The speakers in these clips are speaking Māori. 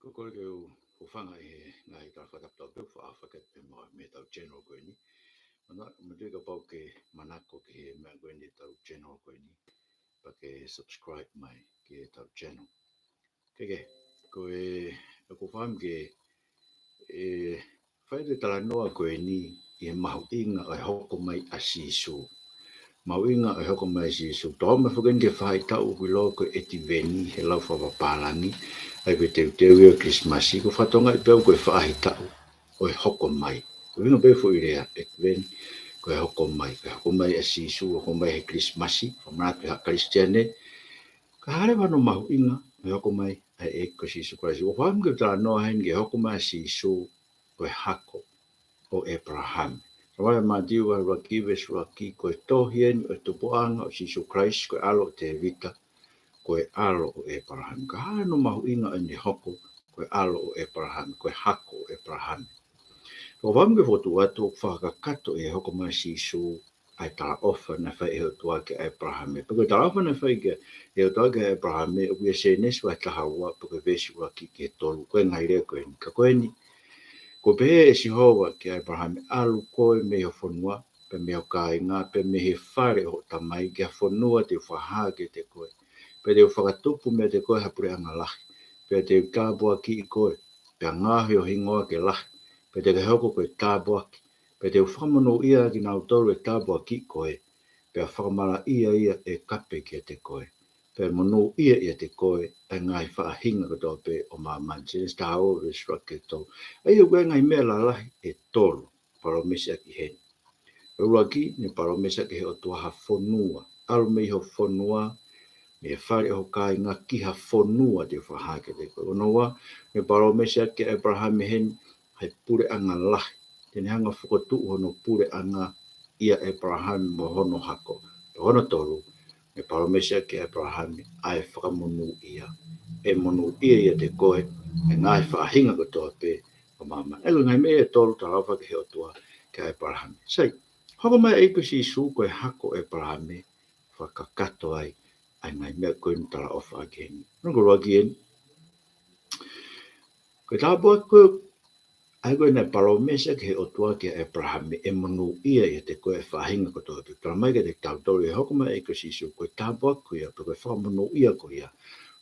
Ko ke o whanga ngai ka whakaptau pe whaafaka pe me tau general koe ni. Ma tui ka pau ke manako ke he mea koe ni tau general koe ni. Pa ke subscribe mai ke tau channel. Ke ko whaam ke whai te talanoa koe ni i he mahu inga o Hokomai a Sisu. Mahu inga o Hokomai a Sisu. Tō me whaken ke whai tau kui loko e ti veni he lau whapapalangi. Ai pe teu ia Christmasi ko whatonga i pēu koe whaahi tau o Hokomai. Ko hinga pe fu i rea e veni koe Hokomai. Koe Hokomai a Sisu, Hokomai he Christmasi. Whamanatu ha Christiane. Ka hare wano mahu inga o Hokomai ai e ko Sisu Christ. Ko whaam ke tala noa hen ke Hokomai a Sisu koe Hako o Epalahame. Rawai matiu wa rakiwes raki koe tohien o tupuanga o Sisu Christ koe alo te vita. Koe alo o Epalahame. Ka hana no mahu inga ane hoko koe alo o Epalahame, koe Hako o Epalahame. Ko wamge fotu atu o whakakato e Hokomai Sisu ai tala ofa na whai e hotua ke Epalahame. Pako tala ofa na whai ke e hotua ke Epalahame o kia se nesu ai tahaua pako vesi waki ke tolu. Koe ngai rea koe ni. Ka koe ni. Ko pehe e sihowa ke Epalahame alu koe me ho whanua, pe me ho kāinga, pe me he whare ho tamai, ke whanua te whaha ke te koe. Pe te whakatupu me te koe hapure anga lahi. Pe te tāpua ki i koe. Pe ngāhi o hingoa ke lahi. Pe te hoko koe tāpua ki. Pe te whamano ia ki nau tolu e tāpua ki koe. Pe whamara ia e kape ki te koe. Pe monu ia te koe e ngai whaahinga ko tō pe o māman. Sines tā o reswa ke tō. Ai o koe ngai mea la lahi e tolu. Paromesi aki heni. Rua ki ni paromesi aki he o tuaha whanua. Alu mei ho whanua. Me whare ho kai ngā kiha whanua te whahake te koe. Onoa, me paromesi ake Epalahame hen, hei pure anga lahi. Tene hanga whakatu hono pure anga ia Epalahame mo hono hako. Te hono tolu, me paromesi ake Epalahame, ai whakamonu ia. E monu ia te koe, e ngai whaahinga ko toa pe, o mama. Ego ngai mea tolu talawa ke he o tua ke Epalahame. Sei, Hokomai eiko Sisu koe Hako Epalahame, whakakato ai. Ai mai mea koe ni tala ofa ake heni. Nungo roaki heni. Koe tāpua koe, ai koe nei paromesa ke he otua ke Epalahame e manu ia i te koe whahinga ko tō. Tala mai ke te tautori e Hokomai eiko Sisu, koe tāpua koe ia, koe whamanu ia koe ia.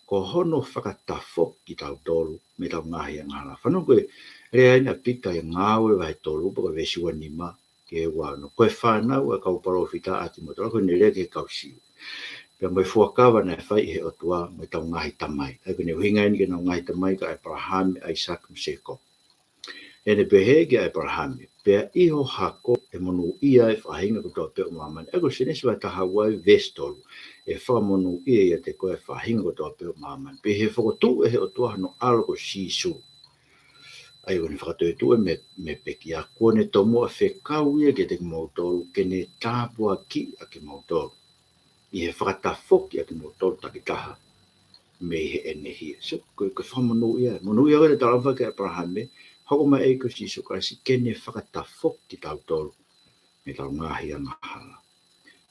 Ko hono whakatafok ki tautoru me tau ngahi a ngāla. Whanu koe rea ina pika i ngāwe vai tōru, koe vesiwa nima ke wano. Koe whanau a kau parofita ati motora, koe nerea ke kau siu. Pea mai fuakawa na whai he o tua mai tau ngahi tamai. Ai kone uhinga ni ke nau ngahi tamai ka Epalahame ai sakum seko. E ne pehe ke Epalahame. Pea iho hako e monu ia e whahinga ko tō peo mamani. Ego sinesi vai tahawai vestolu. E whamonu ia te koe whahinga ko tō peo mamani. Pe he whakotu e he o tua hano alo ko Sisu. Ai kone whakatu e tu e me peki a kone tomo a whekau ia ke te mautolu. Ke ne tāpua ki a ke mautolu. I he whakatafoki ake mo tolu takitaha me he ene hia. So, koe whamanu ia. Manu ia kone talawa ke Epalahame, Hokomai eiko Sisu Christ, kene whakatafoki tau tolu me tau ngahi a ngahala.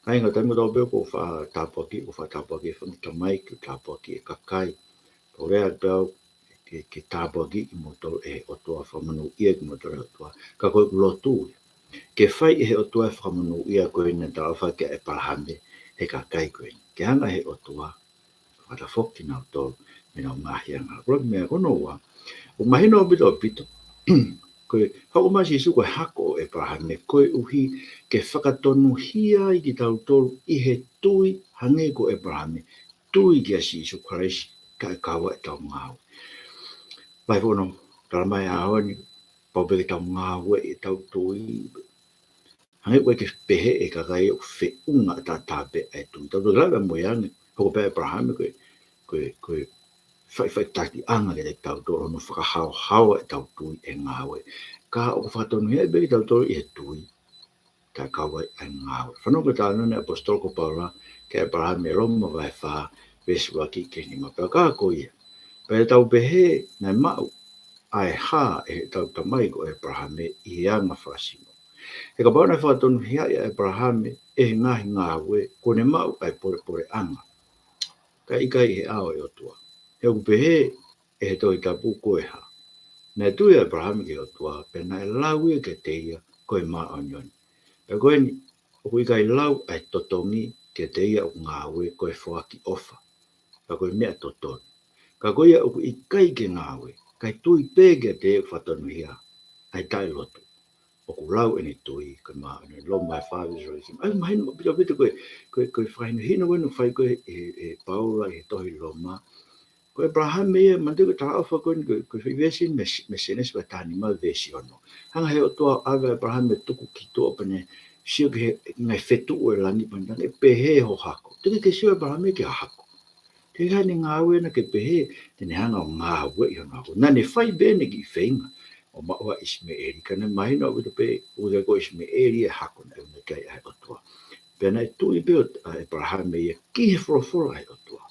Kai ngā taimu tau peo ko wha tāpaki, ko wha tāpaki e whangitamai, ko tāpaki e kakai, ko rea peo ke tāpaki i mo tolu e o toa whamanu ia ki mo tolu e o toa. Ka koe kulotu. Ke whai e o toa e whamanu ia koe na talawa ke Epalahame, he ka kai koe. Ke hanga he o tua, whatafoki nau tolu, me nau ngahi anga. Kura mea kono ua, o mahino o pito, koe Hokomai Sisu koe Hako o Epalahame, koe uhi ke whakatonu hia i ki tau tolu i he tui hange ko Epalahame, tui ki a Sisu Christ, ka e kawa e tau ngāu. Vai pono, tala mai aho ni, paupeke tau ngāu e tau tui, hange koe ke pehe e kakai o whiunga ta tape e tui. Tau tui lawe moiange, hoko pe Epalahame koe whai taki anga ke te tau toro no whakahau e tau tui e ngāwe. Ka o whakatonu hea beki tau toro i he tui, ka kawa e ngāwe. Whanau ko tānone apostol ko Paula ke Epalahame roma vai wha veswaki ke ni mapea ka ko ia. Pea tau pehe nai mau ai ha e tau tamai ko Epalahame i anga whasimo. E ka pāna whakatonu hea i Epalahame e ngahi ngāwe kone mau ai pore anga. Ka ikai he ao e o tua. He upehe e toi tapu koe ha. Nā tui Epalahame ke o tua, pena e lau ia ke te ia koe mā onioni. Pe koe ni, o kui kai lau ai totongi ke te ia o ngā ue koe whaki ofa. Ka koe mea totoni. Ka koe ia o kui kai ke ngā ue, kai tui pē ke te ia whatonu hia, ai tai lotu. O ku lau eni tui, koe mā onioni, lo mai whāwisorism. Ai mahina mo pita pita koe whaina hina wenu whai koe e Paula e tohi lo mā. Koe Epalahame ia, mandu ko tā awha koe ni koe whiwesi me senes wa tāni mau vesi ono. Hanga he o toa awa Epalahame tuku ki toa pane, sio ke ngai whetu o e langi pandang, e pehe ho Hako. Tuki ke sio Epalahame ke Hako. Te kai ni ngā ue na ke pehe, tene hanga o ngā ue i hanga Hako. Nane whai bene ki whenga, o maua Ismaeli, kana mahina o witu pe, uga ko Ismaeli e Hako na e kai ai o toa. Pena e tui pe o Epalahame ia, ki he whorofora ai o toa.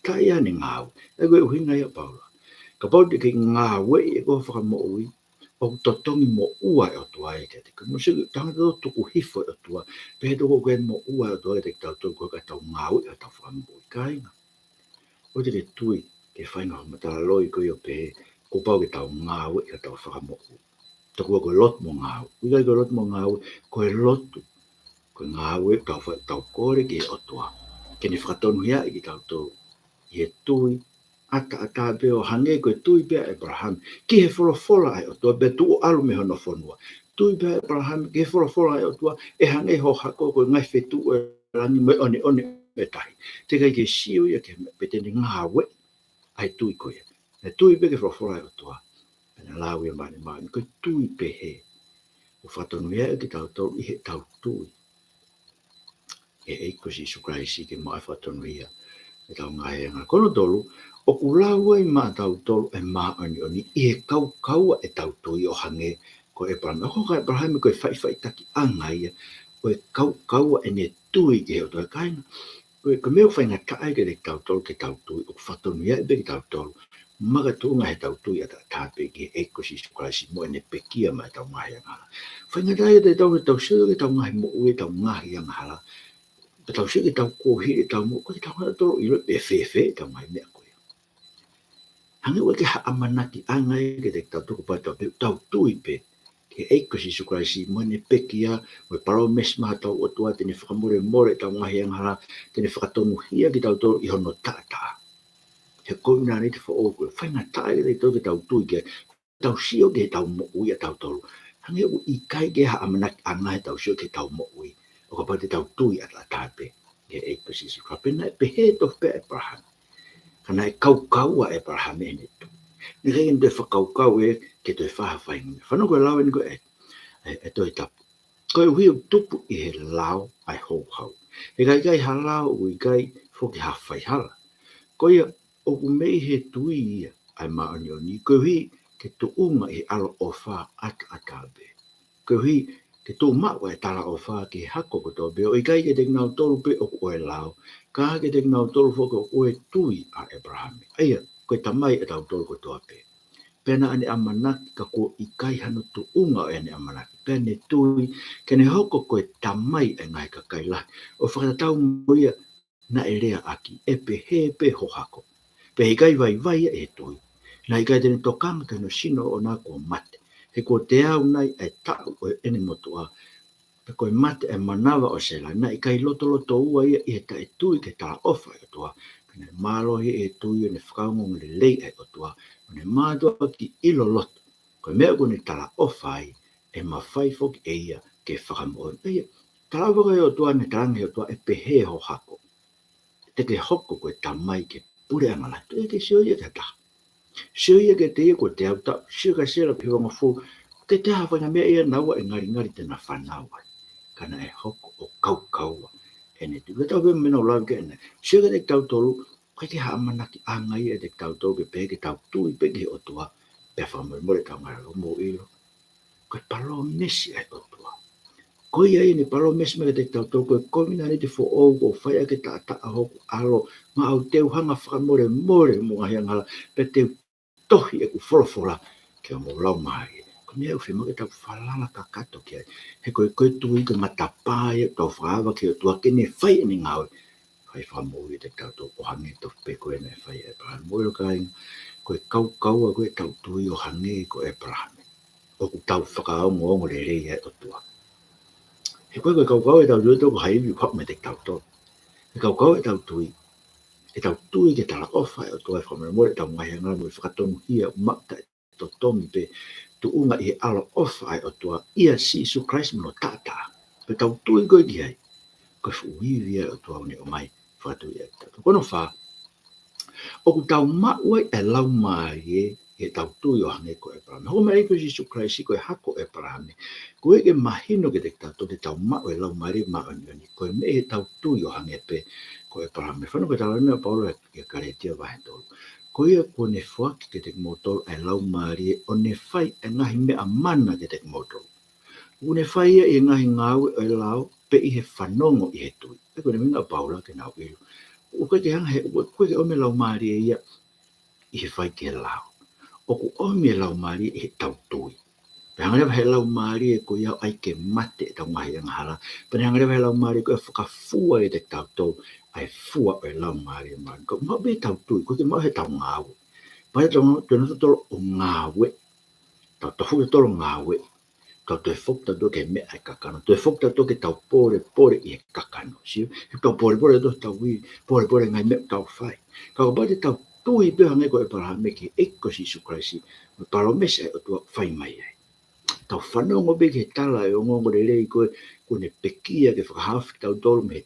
Ka ia ni ngāu, e koe uhinga ia Paula. Ka pauti ki ngā wei e koe whakamo ui, o totongi mo ua e o tua e te tika. Mo siku tangata o tuku hifo e o tua, pe he toko koe mo ua e o tua e te tau tau koe ka tau ngāu e o tau whakamo ui. Ka inga. O te tui, ke whainga ho matala loi koe o pe, ko pau ke tau ngāu e o tau whakamo ui. Toko koe lot mo ngāu. Uikai koe lot mo ngāu, koe lotu. Koe ngāu e tau kore ki e o tua. Kene whakatonu hia e ki tau tau he tui ata pe o hange koe tui pe Epalahame ki he wholofola ai o tua pe tu o alu me hono whonua tui pe Epalahame ki he wholofola ai o tua e hange ho Hako koe ngai whetu e rangi me one me tahi te kai ke siu ia ke pe tene ngā we ai tui koe e tui pe ke wholofola ai o tua pena lau ia mani mani koe tui pe he o whatonu ia e ki tau tau i he tau tui e eiko Sisu Kraisi ke mai whatonu ia e tau ngai ngā kono tolu, o ku lau ai mā tau tolu e mā onioni, i he kaua e tau tui o hange ko Epalahame. Ako ka Epalahame koe whai taki angai o e kaua e ne tui ke heo toi kaina. Koe meo whainga tae ke te tau tolu ke tau tui, o ku whatonu ia e pe ke tau tolu, maga tūnga he tau tui a tāpe ki he eiko Sisu Kraisi mo e ne pekia mai tau ngai ngā. Whainga tae te tau siu ke tau ngai mo ue tau ngai ngā tau siu ke tau kōhiri tau mo, koe tau ngā toro i roi pe tau mai mea koe. Hangi ua ke haa manaki angai ke te tau tuku pai tau tui pe, ke eiko Sisu Kraisi mo ne pekia, mo paro mesma tau o tua tene whakamore more tau ngahi angara, tene whakatonu hia ki tau toro i hono tata. He koe nā rete wha o koe, whainga tae ke tau ke tau tui ke, tau sio ke tau mo ui a tau toro. Hangi ua i kai ke haa manaki angai tau sio ke tau mo ui. O ka pati tau tui at la tāpe, ke eiko Sisu Kraisi, pena e pehe to pe Epalahame. Kana e kaua Epalahame ene tu. Ni rei ente whakaukau e ke toi whaha whainga. Whanau koe lau ene koe e toi tapu. Koe hui o tupu i he lau ai hou. E kai halau ui kai whoki hawhai hala. Koe o ku mei he tui ia ai maonioni. Koe hui ke tuunga i alo o wha ata be. Koe hui ke tō maua e tala o wha ki Hako ko tō beo, i kai ke te ngau tolu pe o koe lao, ka ke te ngau tolu whoko o koe tui a Epalahame. Aia, koe tamai e tau tolu ko tō pe. Pena ane amanaki ka ko i kai hano tu unga o ane amanaki. Pena tui, kene hoko koe tamai e ngai ka kai lahi. O whakatau moia na e rea aki, e pe ho Hako. Pe i kai vai e tui. Na i kai tene tokanga kano sino o nā ko mate. He ko te au nai e tau o ene motua. Pe koe mate e manawa o sela. Na i kai loto ua ia i he ta e tui ke tā ofa e toa. Kene mālohi e tui o ne whakaungo le lei e o toa. O ne mātua ki ilo loto. Koe mea kone tala ofa ai e mawhai foki e ia ke whakamoon. Eia, tala waka e o toa ne tarangi e o toa e pehe ho Hako. Te ke hoko koe tamai ke pure angala. Te ke sio ia ke taha. Sio ia ke te ia ko te au tau, sio ka sera piwa ngafu, ke te hawhanga mea ia naua e ngari tena whanaua. Kana e hoko o kaua. Ene tu, le tau pe mena o lau ke ene, sio ka te tau tolu, kai ke haa manaki angai e te tau tolu ke pe ke tau tui pe ke o tua, pe whamore more tau ngara o mo ilo. Koe palo mesi e o tua. Koe ia ne palo mesi me ke te tau tolu, koe komina ni te fo o ko whaia ke ta hoko alo, ma au teu hanga whakamore more mo ngahi angala, pe teu tohi e ku wholofola ke o mo lau mahi. Ko mea uwhi mo ke tau whalala ka kato ki ai. He koe tui ke matapāi e tau whaava ke o tua ke ne whai e ni ngawe. Whai whamoi te tau tō o hange tō pe koe ne whai e paha. Moiro ka inga. koe kau koe tau tui o hange ko Epalahame. O ku tau whakaongo le rei e o tua. He koe kau e tau tui tōku haiwi whak me te tau tō. He kau e tau tui. E tau tui ke tala ofa e o tua e whamena mo e tau ngai ngā mo e whakatonu hia makta e to tomi pe tu unga i alo ofa e o tua ia Sisu Christ mo tata. Pe tau tui koe ki hai. Koe fuiwi e o tua une o mai whakatui e tatu. Kono wha, o ku tau mauai e lau mai e tau tui o hange ko Epalahame. Hokomai ko Sisu Christ ko e Hako Epalahame. Ko e ke mahino ke te tatu te tau mau e lau mai ma onioni. Ko e me e tau tui o hange pe ko Epalahame. Whanu ko Talanoa Palu e karetia wahe tolu. Ko ia ko ne whaki ke te motol e lau mai o ne whai e ngahi mea mana ke te motol. Ko ne whai e ngahi ngāwe o e lau pe i he whanongo i he tui. E ko ne minga Paula ke nau ilu. O koe te hanga he, koe ke ome lau mai ia i he whai ke lau. O ku ome lau mai i he tau tui. Pe hanga he lau mai e ko iau ai ke mate tau ngahi ang hala. Pe hanga he lau mai ko e whakafua e te tau tau ai fua o e lau mai e mai. Ko mau be tau tui, ko ke mau he tau ngāwe. Pai tau tolo o ngāwe. Tau tahu e tolo ngāwe. Tau te whokta do ke mea e kakano. Te whokta do ke tau pore i e kakano. Siu, he tau pore do tau ui, pore ngai mea tau whai. Kau pate tau tui pe hange ko Epalahame ki eko Sisu Christ. Me palo mesa e o tua whai mai ai. Tau whanongo be ke tala e o ngongo le rei koe ne pekia ke whakahafi tau tolo me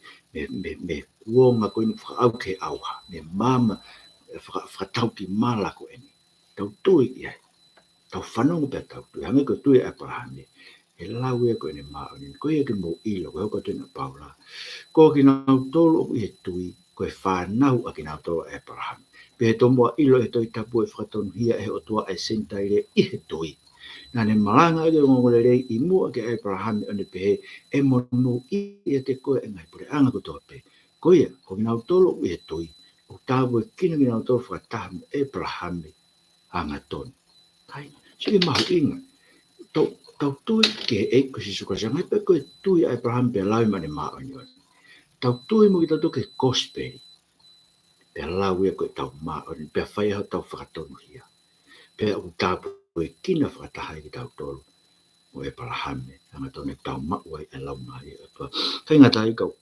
kuonga koe ni whakau ke auha. Me mama whakatau ki mala ko eni. Tau tui i ai. Tau whanongo pe tau tui. Hange ko tui Epalahame. E lau e koe ne mao ni. Koe e ke mo ilo. Koe hoko tuna Paula. Ko ki nau tolo o i he tui. Koe whanau a ki nau tolo Epalahame. Pe he tomoa ilo e toi tapu e whakatonu hia e o tua e sentaire i he tui. Nā ne malanga e ngongole rei i mua ke Epalahame o ne pehe e monu i e te koe e ngai pure anga ko toa pe. Koe ko ki nau tolo o i he tui. O tāpu e kina ki nau tolo whakatahamu Epalahame anga tonu. Kai, sike mahu inga. Tau tui ke e ko Sisu Christ. Ngai pe koe tui a Epalahame pe lau mane maa o niwa. Tau tui mo ki tau toke gospel. Pe lau e koe tau maa o niwa. Pe whai hau tau whakatonu hia. Pe o tāpu e kina whakatahai ki tau tolu. O Epalahame. Anga tone tau mauai e lau mai. Kai ngā tai kau.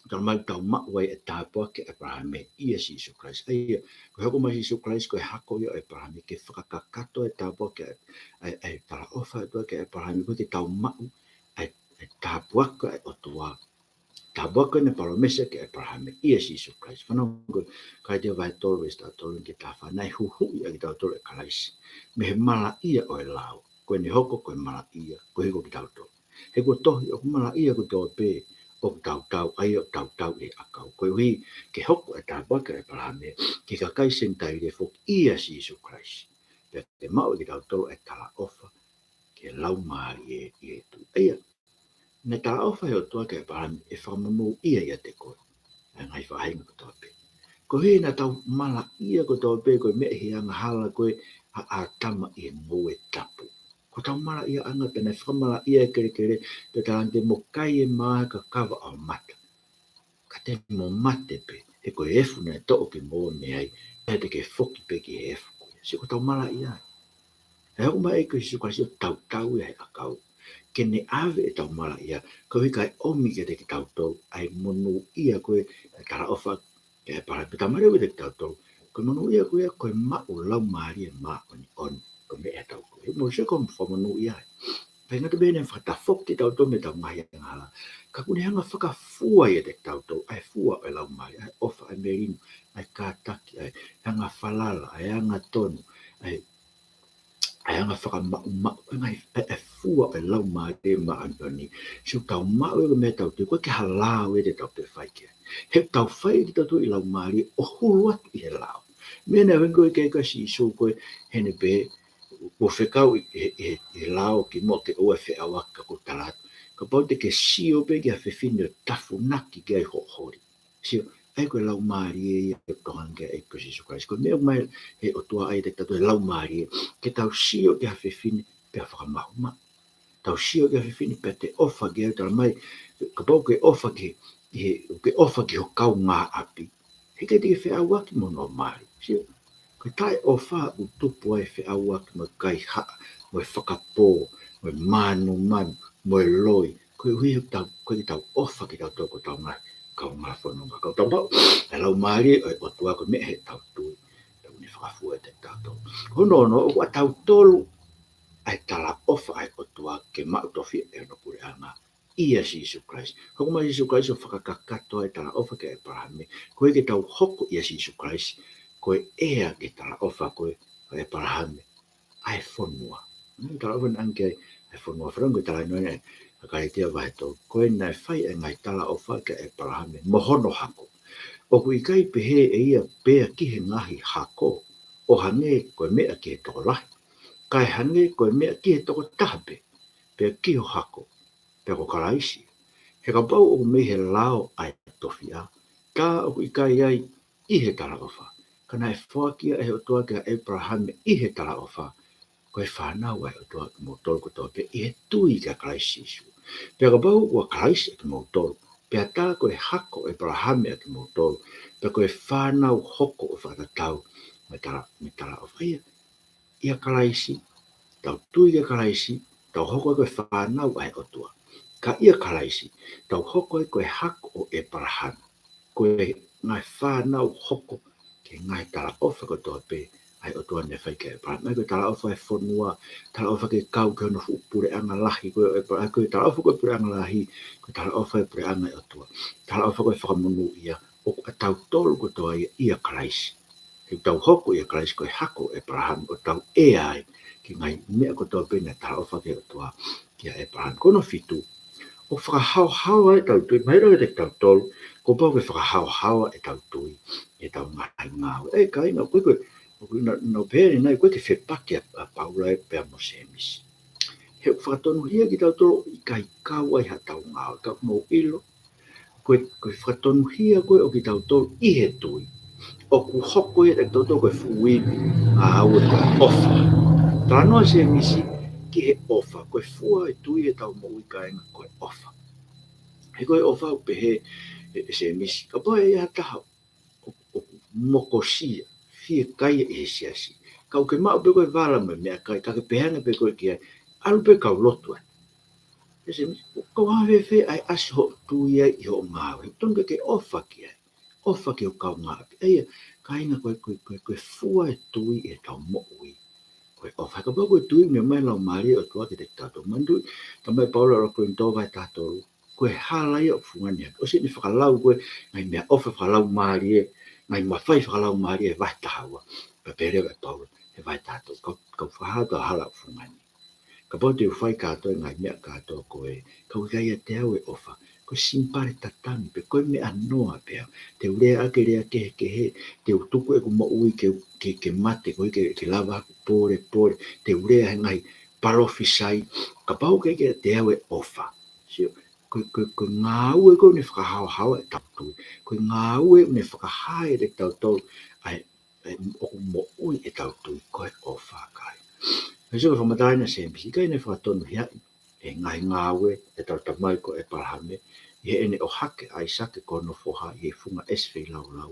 Tau mai tau mauai e tāpua ke Epalahame i e Sisu Christ. Ai, ko Hokomai Sisu Christ ko e Hako i o Epalahame ke whakakakato e tāpua ke ai tala ofa e tua ke Epalahame ko ke tau mau ai tāpua ka e o tua. Tāpua ka ne palomesa ke Epalahame i e Sisu Christ. Whanau ko kai te vai tolu e sta tolu ke tā whanai huhu i a ki tau tolu e kalaisi. Me he mala ia o e lau. Koe ni hoko koe mala ia. Ko hiko ki tau tolu. He ko tohi o mala ia ko tau pē. O tau ai o tau e akau. Koe hui ke hoko e tāpua ke Epalahame ke kakai sentai le fok i a Sisu Christ. Pe te mau ki tau tolu e tala ofa ke lau maari e tu. Eia, ne tala ofa e o tua ke Epalahame e whamamu ia i a te koe. E ngai whahinga ko tau pē. Ko hei na tau mala ia ko tau pē koe me he anga hala koe a tama i ngō e tapu. Ko tau mala ia anga pena whamala ia e kere pe talante mo kai e maa ka kawa au mata. Ka te mo mate pe e koe efu na e to'o ki mō me ai e te ke foki pe ki e efu koe. Si ko tau mala ia. E hau mai e koe si kwa si o tau ia e akau. Ke ne ave e tau mala ia. Ko hika e omi ke te ki tau tau ai monu ia koe e tara ofa ke e para pe tamare o te ki tau tau. Koe monu ia koe mau lau maari e maa oni oni. Ko me e tau koe. Mo se ko mwhamanu ia. Pai ngata bene whakatafok te tau tau me tau ngahi ang hala. Ka kune hanga whakafua i te tau tau. Ai fua o lau maari. Ai ofa, ai merino. Ai kātaki. Ai hanga whalala. Ai hanga tonu. Ai hanga whakamau. Ai fua o lau maari e maa antoni. So tau mau e me tau tau. Koe ke halau e te tau te whai kia. He tau whai ki tau tau i lau maari. O hulu atu i he lau. Mena wengo e keika si iso koe hene pe. Ko whekau e lao ki mo ke oe wheawaka ko talatu. Ka pau te ke sio pe ki a whewhine o tafu naki ki ai hohori. Sio, ai koe lau maari e tohange e ko Sisu Christ. Ko mea mai he o tua ai te tato e lau maari e. Ke tau sio ki a whewhine pe a whakamahuma. Tau sio ki a whewhine pe te ofa ki au tala mai. Ka pau ke ofa ki ho kau ngā api. He ke te ke wheawaki mo no maari. Sio. Koe tae o wha u tupu ai whi aua ki mo kai ha, mo whakapō, mo manu manu, mo loi, koe hui tau, koe tau ofa ki tau toko tau ngai, kau ngā whanonga, kau tau pau, e lau maari o tua koe me he tau tui, tau ni whakafua te tau tau. Hono no, o tau tolu, ai tala ofa ai o tua ke mau tofi e no pure anga, ia Sisu Christ. Hokomai Sisu Christ o whakakakato ai tala ofa ke Epalahame, koe ke tau hoko ia Sisu Christ, koe ea ke tala ofa koe Epalahame, ai whonua. Tala ofa nange ai whonua wharango tala inoe nei, kai tia vai tō, koe nai whai e ngai tala ofa ke Epalahame, mohono Hako. O kui kai pehe e ia pea ki he ngahi Hako, o hange koe mea ki he toko lahi. Kai hange koe mea ki he toko tahape, pea ki ho Hako, pea ko karaisi. He ka pau o me he lao ai tofia, ka o kui kai ai i he tala ofa. Kana e whakia e o toa kia Epalahame i he tala ofa, koe whanau ai o toa ki mo tolu ko toa pe i he tui kia karaisi Sisu. Pea ka pau ua karaisi ki mo tolu, pea tā koe Hako Epalahame ki mo tolu, pea koe whanau hoko o whakatau, me tala ofa ia. Ia karaisi, tau tui ia karaisi, tau hoko koe whanau ai o toa. Ka ia karaisi, tau hoko koe Hako o Epalahame, koe ngai whanau hoko, ke ngai tala ofa ko toa pe, ai o toa ne whai ke Epalahame, koe tala ofa e whonua, tala ofa ke kau ke ono pure anga lahi, koe tala ofa koe pure anga lahi, koe tala ofa e pure anga o toa, tala ofa koe whakamunu ia, o tau tolu ko toa ia karaisi. Ke tau hoko ia karaisi koe Hako Epalahame, o tau e ai, ki ngai mea ko toa pe, ne tala ofa ke o toa, kia Epalahame, kono fitu, o whakahau ai tau tui, mai rau te tau tolu, ko pau ke whakahau e tau tui, e tau ngai ngāu. E kai ngā koe, no pēri nai, koe te whepake a paula e pēr mo se misi. He whakatonu hia ki tau tolu, i kai kau ai ha tau ngāu, tau mō ilo, koe whakatonu hia koe o ki tau tolu i he tui, o ku hoko e tau tolu koe fuiwi, a au e koe ofa. Talanoa se misi, ki he ofa, koe fua e tui e tau mō i kainga koe ofa. He koe ofa o pehe se misi, ka poe e ataha o mokosia, fie kai e siasi. Ka o ke mao pe koe wala me mea kai, ka ke pehanga pe koe ki ai, alu pe kau lotu ai. E se misi, kau hawewhe ai asi ho tui ai i ho ngāwe, tonu ke ofa ki ai, ofa ki o kau ngāwe. Eia, kainga koe fua e tui e tau mo ui. Koe ofa, ka poe koe tui me mai lau maari o tua ki te tato mandui, ka mai paula ro koe ntoa vai tato koe halai o fungani o se ni whakalau koe ngai mea ofa whakalau maari e ngai mawhai whakalau maari e vai tahaua pa pere vai paula e vai tato kau whahata hala o fungani ka pau te uwhai katoa ngai mea katoa koe kau kai a te au e ofa koe simpare tatami pe koe mea noa pea te urea ake rea kehe te utuku e kuma ui ke mate koe ke lava pore te urea ngai parofisai ka pau kai te au e ofa sio koe ngā ue koe ne whakahau e tautui. Koe ngā ue ne whakahae e tautau ai o mo ui e tautui koe o whakai. Hei so whamatai na se misi kai ne whakatonu hiai e ngai ngā ue e tautau mai ko Epalahame i he ene o hake ai sake kono foha i he funga eswei lau lau.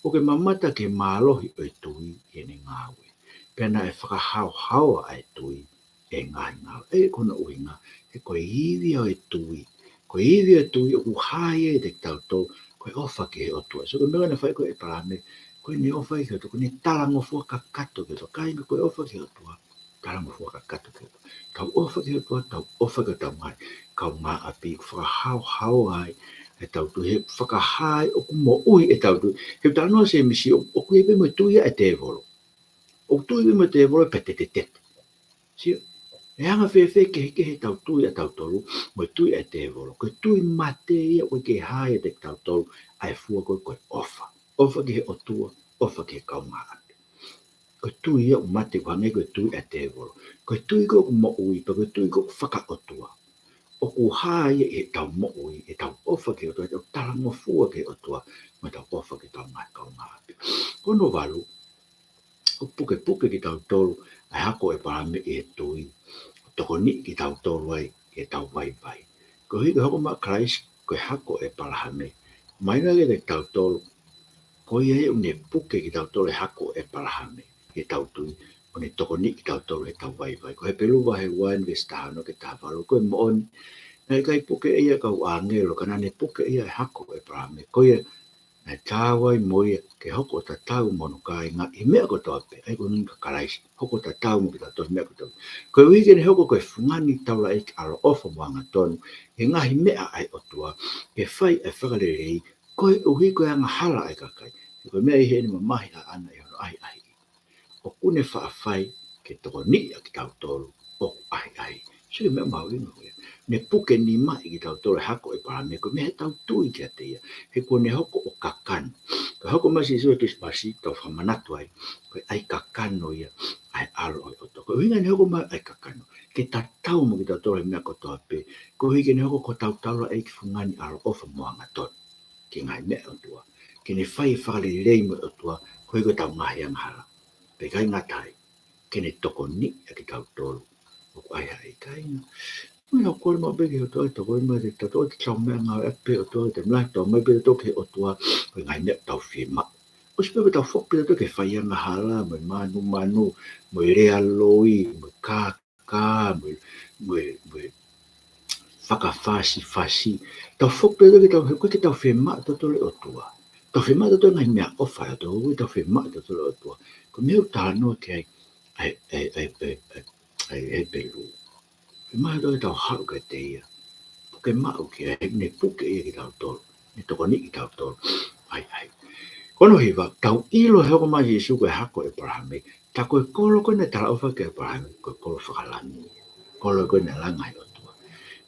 O ke mamata ke mālohi o e tui i ene ngā ue. Pena e whakahau ai tui e ngai ngā ue. E kono uhinga e koe hiwi o e tui ko iwi e tui o kuhai e te tautou, koe ofa ke o tua. So koe mea na whai koe Epalahame, koe ne ofa ke o tua, koe ne talangofua kakato ke o tua. Kai koe ofa ke o tua, talangofua kakato ke o tua. Kau ofa ke o tua, tau ofa ke o tau ngai. Kau ngā api, whakahau ai e tautou. He whakahai o kumo ui e tautou. He Talanoa se misi o kui epe mo tui e te volo. O tui epe mo te volo e pete te tete. Sio? E anga whewhe ke he tau tui a tau tolu, mo tui e te volo. Koe tui mate ia koe ke hae te tau tolu, ai fua koe ofa. Ofa ke he o tua, ofa ke he kau ngā api. Koe tui ia o mate koe hange koe tui e te volo. Koe tui koe mo ui, pa koe tui koe whaka o tua. O ku hae e tau mo ui, e tau ofa ke o tua, e tau talango fua ke o tua, ma tau ofa ke tau ngā kau ngā api. Kono walu, o puke ki tau tolu, ai Hako Epalahame e tui. Toko ni ki tau tolu ai e tau vai. Ko hiki Hokomai Christ koe Hako Epalahame. Maina ke te tau tolu ko ia une puke ki tau tole hako Epalahame ki tau tui o ne toko ni ki tau tole tau vai vai ko he peluwa he wan vestahano ke tawalo ko mo on e kai puke ia ka wangelo kana ne puke ia hako Epalahame ko ia na tāwai moia ke hoko ta tau mono kai nga I mea ko tope ai ko nunga karaisi hoko ta tau mo ki ta tope mea ko tope ko wiki ne hoko koe fungani taula e alo ofa wanga tonu e ngahi mea ai otua ke whai e whakarerei koe uhi koe anga hala ai kakai ko mea I heni mamahi a ana I hono ai ai o kune whaafai ke toko ni a ki tau tolu o ai ai sui mea mawinga koe ne puke ni mai ki tau tolu hako Epalahame ko mea tau tui kia te ia he ko ne hoko o kakan ko hoko masi Sisu ki spasi tau whamanatu ai ko ai kakano ia ai alo ai oto ko hinga ne hoko mai ai kakano ke ta tau mo ki tau tolu mea ko toa pe ko hiki ne hoko ko tau taula ai ki fungani alo ofa moanga ton ki ngai mea o tua ke ne whai whakarerei mo o tua ko hiko tau ngahi ang hala pe kai ngatai ke ne toko ni a ki tau tolu o ai ai kai Mira, kore ma bege o toa toko ima te tato te tau mea ngā epe o toa te mlai tau mai pere toke o toa o ngai mea tau whi ma. O si pepe tau whok pere toke whai anga hala, mo manu, mo rea loi, mo kā, mo whakawhasi. Tau whok pere toke tau koe ke tau whi ma tole o toa. Tau whi ma tole ngai mea ofa o toa, koe tau whi ma tole o toa. Ko mea o Talanoa ke ai pelu. Mai doi tau hau ke te ia. Puke mau ki e ne puke ia ki tau tolu. Ne toko ni ki tau tolu. Ai ai. Kono hiwa, tau ilo he Hokomai Sisu koe hako Epalahame. Ta koe kolo koe ne tala ofa ke Epalahame koe kolo whakalani. Kolo koe ne langai o tua.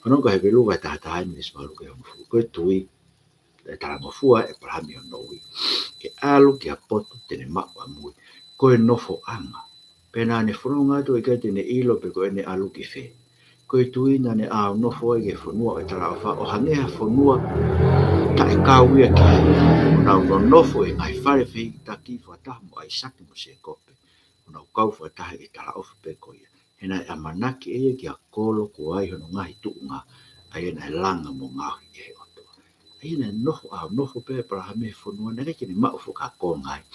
Kono koe he vilu kai tahataai ni smalu ke hongu. Koe tui. E tala mofua Epalahame o noui. Ke alu ki a potu tene mau a mui. Koe nofo anga. Pena ne whanonga tu e kai tene ilo pe koe ne alu ki whee. Koe tuina ne au no foi ke fonua e tala fa o hangea fonua ta e kawia ki na no foi ngai fare fe ta ki fa ta mo ai saki mo se kope na kau fa ta e tala of pe koia hena e amanaki e ki a kolo ko ai hono ngai tu nga ai na langa mo nga e oto ai na no fo pe para me fonua na ke ni ma fo ka ko ngai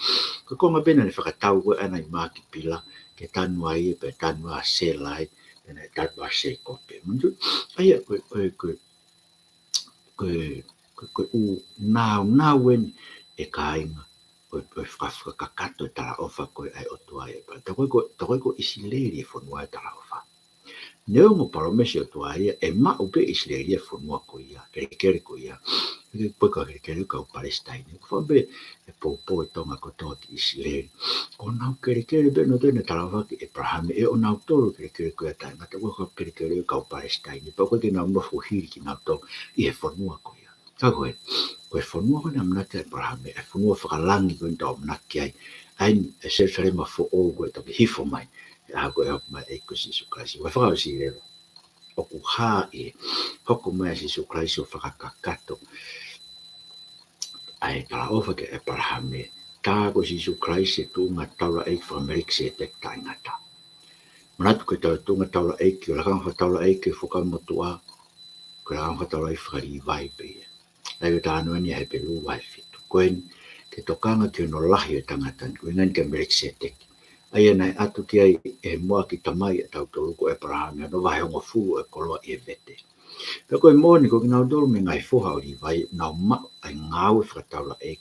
ko nga pena ne fa ka tau ko ana I ma ki pila ke tanu ai pe tanu a se lai and that was se kope mundu ai ko u now when e kainga ko fa ka kato ta ofa ko ai o tua e pa to ko isileri fo no ta ofa neo mo paromesi o tua e ma u pe isileri fo no ko ia ke ko ia e po ka ke ka Palestine ko be e po e tonga ko to isileri ko na ke be no te ta ofa ke Epalahame e o na tolo ke ko ta na to ko ke ka Palestine pa ko ke na mo fo hiri ki na to e fo no ko ia ka ko e whanua ko na mnake Epalahame, e whanua whakalangi ko nda o mnake ai, ai e se wharema fo o koe toki hifo mai, e Hako e Hokomai e ko Sisu Kraisi. Wa whakao si rero, o ku hā e Hokomai Sisu Kraisi o whakakakato, ai kala ofa ke Epalahame, tā ko Sisu Kraisi tu ngā taura e whameriksi e tek tai ngata. Manatu ke tau tu ngā taura e ki, o lakang whataura e ki whakamotua, ko lakang whataura e whakari vai pe ia. Lai ta no ni he pelu vai fitu koen ke tokanga ke no lahi e tangata ko ngan ke Brexit ai nai atu ki ai e moa ki tamai e tau tolu ko Epalahame no vai ngo fu e koloa e vete pe ko mo ni ko na dol me ngai fo ha ri vai na ma ai ngau fra taula e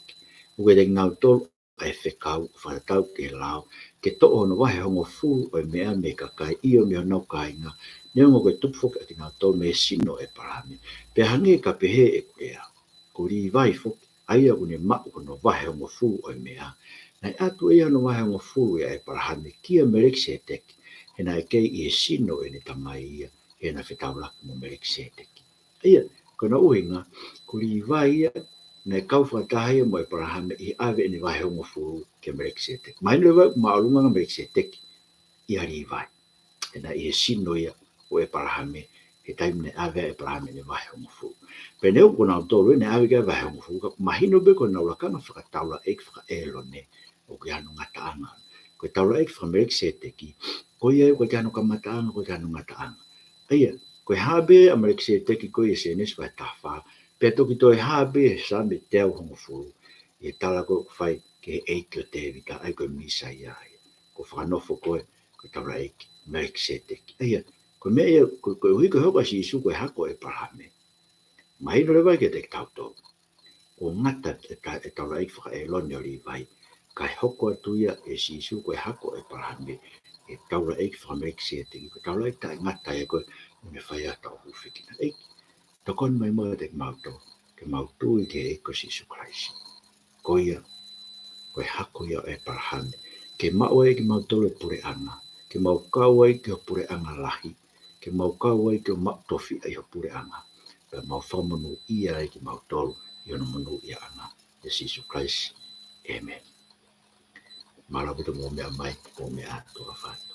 ko de ngau tol ai fe kau fa tau ke lao ke to no vai ngo fu o me ka kai io me no kai nga ne ngo ko tupu ke na tol me sino Epalahame pe hange ka pe he e ko ko ri vai fo ai a une ma ko no vai mo fu o mea nai atu ia no vai mo fu ia Epalahame kia Brexit e nai ke I sino e ni tamai ia e na fetaula mo Brexit ia ko na uhinga ko ri vai ia nai kau fa tai mo Epalahame I ave ni vai mo fu ke Brexit mai no va ma lunga Brexit ia ri vai e na I sino ia o Epalahame e taim ne ave Epalahame ni vai mo fu Peneu ko na tolu ne ave ga vai mo fu ka mahino be ko na laka na fa taula ek fa elo ne o ke anu ngata anga ko taula ek fa Brexit ki ko ye ko ke anu ka mata anga ko ke anu ngata anga ai ko habe a Brexit ki ko ye se ne fa ta fa pe to ki to habe sa me te o mo fu e tala ko fai ke e ke te vita ai ko misa ia ko whanofo koe ko taura eiki meik se te ia ko mea ko hui ko hoka si isu ko hako e Epalahame mai no le vai ke te tautou o ngata e taura eiki whaka e loni o li vai kai hoko atu ia e si isu ko hako e Epalahame e taura eiki whaka meik se te ko taura eiki ta ngata e koe me whai ata o huwhikina eiki tokon mai mo te mautou ke mautu i te eiko si isu Kraisi ko ia koe hako ia e Epalahame. Ke mau ai ke mau tole pure anga. Ke mau kau ai ke pure anga lahi. Ke mau kau ai ke mau tofi ai ho pure anga. Pe mau whamanu ia ai ke mau tolu. I ono manu ia anga. E Sisu Christ. Amen. Mara puto mo mea mai, mo mea atua whai.